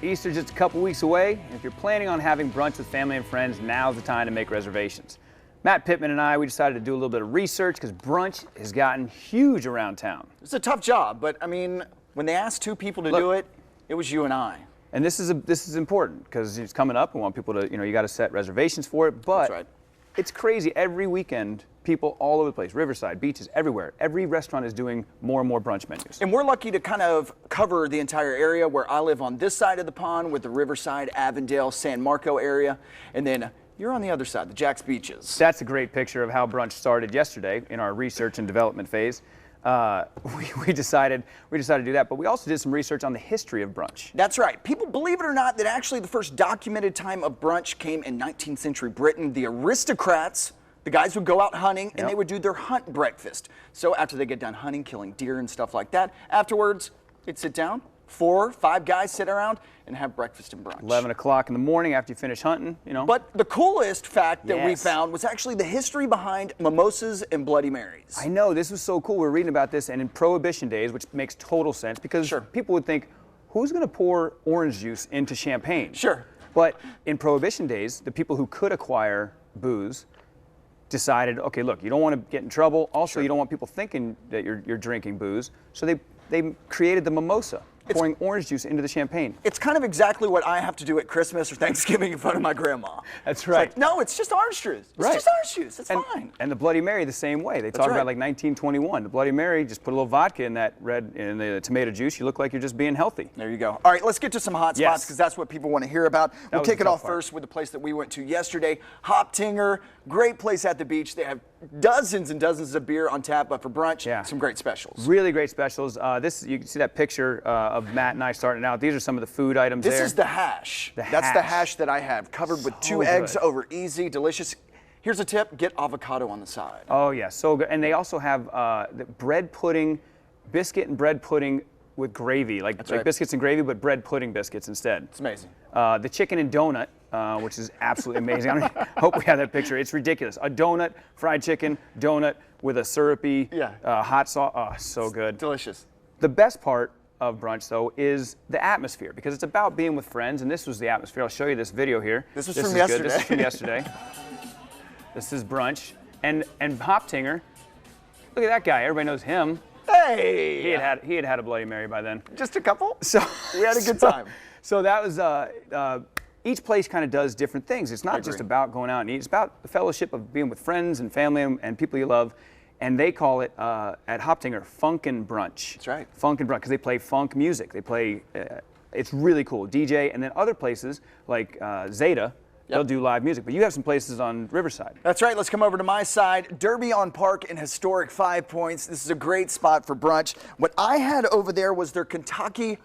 Easter's just a couple weeks away, and if you're planning on having brunch with family and friends, now's the time to make reservations. Matt Pittman and I, we decided to do a little bit of research because brunch has gotten huge around town. It's a tough job, but I mean, when they asked two people to do it, it was you and I. And this is important because it's coming up. We want people to, you got to set reservations for it. But that's right. It's crazy. Every weekend, people all over the place, Riverside, beaches, everywhere. Every restaurant is doing more and more brunch menus. And we're lucky to kind of cover the entire area where I live on this side of the pond with the Riverside, Avondale, San Marco area. And then you're on the other side, the Jax beaches. That's a great picture of how brunch started yesterday in our research and development phase. We decided to do that, but we also did some research on the history of brunch. That's right. People, believe it or not, that actually the first documented time of brunch came in 19th century Britain. The aristocrats, the guys would go out hunting and they would do their hunt breakfast. So after they get done hunting, killing deer and stuff like that, afterwards they'd sit down, 4 or 5 guys sit around and have breakfast and brunch. 11 o'clock in the morning after you finish hunting, But the coolest fact that we found was actually the history behind mimosas and Bloody Marys. I know, this was so cool. We were reading about this, and in Prohibition days, which makes total sense because people would think, who's going to pour orange juice into champagne? Sure. But in Prohibition days, the people who could acquire booze decided, okay, look, you don't want to get in trouble. Also, you don't want people thinking that you're drinking booze. So they created the mimosa, pouring orange juice into the champagne. It's kind of exactly what I have to do at Christmas or Thanksgiving in front of my grandma. That's right. It's like, no, it's just orange juice. It's just orange juice. It's fine. And the Bloody Mary the same way. They talk about like 1921. The Bloody Mary, just put a little vodka in that in the tomato juice. You look like you're just being healthy. There you go. All right, let's get to some hot spots because that's what people want to hear about. We'll kick it off first with the place that we went to yesterday, Hoptinger. Great place at the beach. They have dozens and dozens of beer on tap, but for brunch, some great specials. Really great specials. You can see that picture of Matt and I starting out. These are some of the food items there. This is the hash. That's the hash that I have, covered with 2 eggs over easy, delicious. Here's a tip, get avocado on the side. Oh yeah, so good. And they also have the bread pudding, biscuit and bread pudding with gravy, like biscuits and gravy, but bread pudding biscuits instead. It's amazing. The chicken and donut, which is absolutely amazing. I hope we have that picture. It's ridiculous. A donut, fried chicken, donut with a syrupy hot sauce. Oh, so good. Delicious. The best part of brunch, though, is the atmosphere, because it's about being with friends, and this was the atmosphere. I'll show you this video here. This was from yesterday. This is from yesterday. This is brunch. And Hoptinger, look at that guy. Everybody knows him. Hey! He had a Bloody Mary by then. Just a couple? So we had a good time. So that was, each place kind of does different things. It's not just about going out and eating. It's about the fellowship of being with friends and family and people you love. And they call it, at Hoptinger, Funkin' Brunch. That's right. Funkin' Brunch, because they play funk music. They play, it's really cool. DJ, and then other places like Zeta, they'll do live music. But you have some places on Riverside. That's right. Let's come over to my side. Derby on Park in historic 5 Points. This is a great spot for brunch. What I had over there was their Kentucky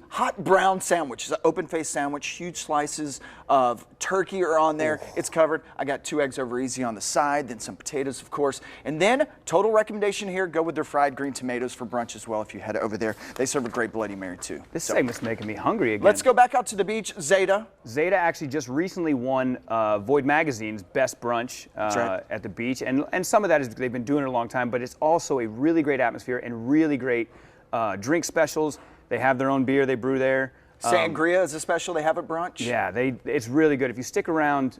hot brown sandwich. It's an open-faced sandwich. Huge slices of turkey are on there. It's covered. I got 2 eggs over easy on the side, then some potatoes, of course. And then, total recommendation here, go with their fried green tomatoes for brunch as well if you head over there. They serve a great Bloody Mary, too. This segment's making me hungry again. Let's go back out to the beach. Zeta. Zeta actually just recently won Void Magazine's Best Brunch at the beach. And some of that is they've been doing it a long time, but it's also a really great atmosphere and really great drink specials. They have their own beer they brew there. Sangria is a special they have at brunch. Yeah, it's really good. If you stick around,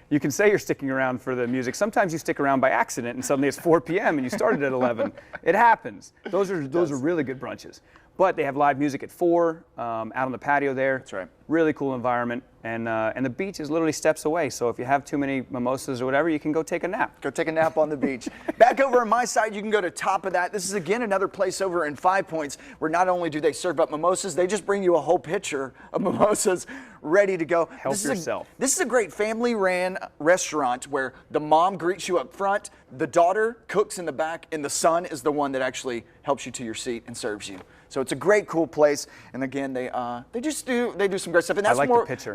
you can say you're sticking around for the music. Sometimes you stick around by accident and suddenly it's 4 p.m. and you started at 11. It happens. Those are really good brunches. But they have live music at 4 out on the patio there. That's right. Really cool environment. And the beach is literally steps away. So if you have too many mimosas or whatever, you can go take a nap. Go take a nap on the beach. Back over on my side, you can go to Top of That. This is, again, another place over in 5 Points where not only do they serve up mimosas, they just bring you a whole pitcher of mimosas ready to go. Help yourself. This is a great family-ran restaurant where the mom greets you up front, the daughter cooks in the back, and the son is the one that actually helps you to your seat and serves you. So it's a great, cool place. And again, they do some great stuff. And that's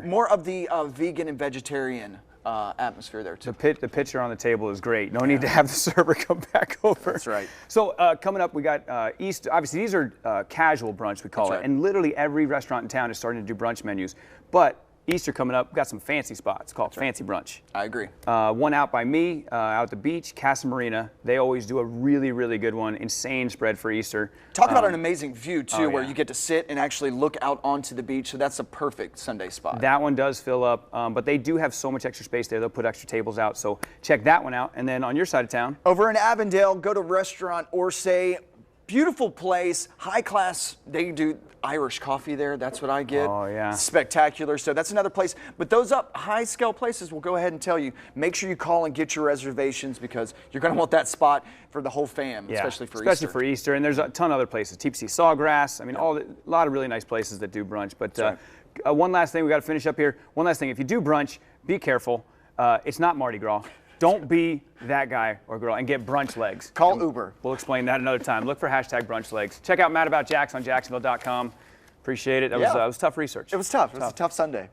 more of the vegan and vegetarian atmosphere there too. The picture on the table is great. No need to have the server come back over. That's right. So coming up, we got East. Obviously, these are casual brunch, we call it. And literally every restaurant in town is starting to do brunch menus. But Easter coming up, we've got some fancy spots called Fancy Brunch. I agree. One out by me, out at the beach, Casa Marina. They always do a really, really good one. Insane spread for Easter. Talk about an amazing view, too, where yeah. you get to sit and actually look out onto the beach. So that's a perfect Sunday spot. That one does fill up, but they do have so much extra space there. They'll put extra tables out. So check that one out. And then on your side of town. Over in Avondale, go to Restaurant Orsay. Beautiful place, high class. They do Irish coffee there. That's what I get. Oh, yeah. Spectacular. So that's another place. But those up high scale places will go ahead and tell you, make sure you call and get your reservations because you're going to want that spot for the whole fam, especially for Easter. Especially for Easter. And there's a ton of other places. TPC Sawgrass. I mean, a lot of really nice places that do brunch. But one last thing, we got to finish up here. One last thing. If you do brunch, be careful. It's not Mardi Gras. Don't be that guy or girl and get brunch legs. Call Uber. We'll explain that another time. Look for #brunch legs. Check out Matt About Jax on Jacksonville.com. Appreciate it. That was tough research. It was tough. It was a tough Sunday.